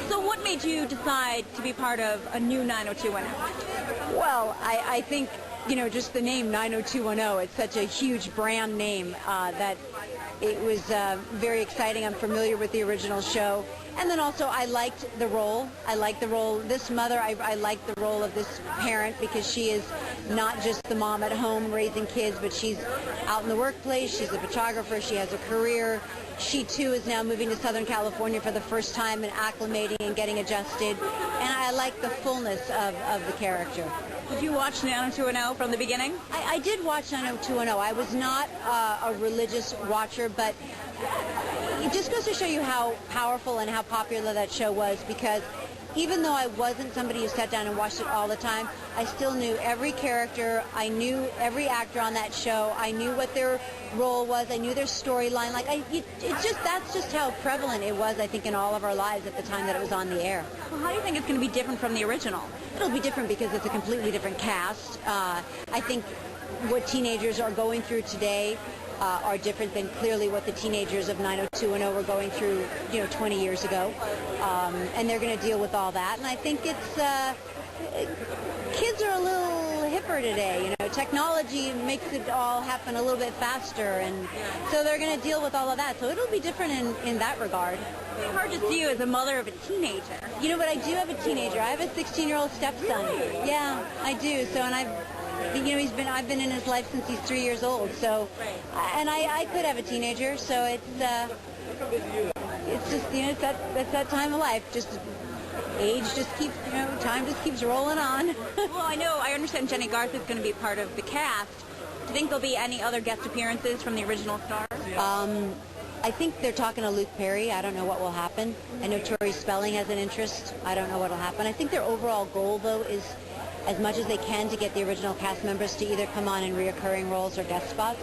So what made you decide to be part of a new 90210? Well, I think, you know, just the name 90210, it's such a huge brand name that it was very exciting. I'm familiar with the original show. And then also I liked the role. I liked the role. This mother, I liked the role of this parent because she is not just the mom at home raising kids, but she's out in the workplace. She's a photographer. She has a career. She, too, is now moving to Southern California for the first time and acclimating and getting adjusted. And I like the fullness of the character. Did you watch 90210 from the beginning? I did watch 90210. I was not a religious watcher, but it just goes to show you how powerful and how popular that show was, because even though I wasn't somebody who sat down and watched it all the time, I still knew every character. I knew every actor on that show. I knew what their role was. I knew their storyline. That's just how prevalent it was, I think, in all of our lives at the time that it was on the air. Well, how do you think it's going to be different from the original? It'll be different because it's a completely different cast. I think what teenagers are going through today are different than clearly what the teenagers of 90210 were going through, 20 years ago. And they're going to deal with all that. And I think it's, kids are a little hipper today. Technology makes it all happen a little bit faster. And so they're going to deal with all of that. So it'll be different in that regard. It's hard to see you as a mother of a teenager. You know, but I do have a teenager. I have a 16-year-old stepson. Yeah, I do. So, and I've been in his life since he's 3 years old. So, and I could have a teenager. So it's just, it's that time of life. Just age just keeps, time just keeps rolling on. Well, I understand Jenny Garth is going to be part of the cast. Do you think there'll be any other guest appearances from the original stars? I think they're talking to Luke Perry. I don't know what will happen. I know Tori Spelling has an interest. I don't know what will happen. I think their overall goal, though, is as much as they can to get the original cast members to either come on in reoccurring roles or guest spots.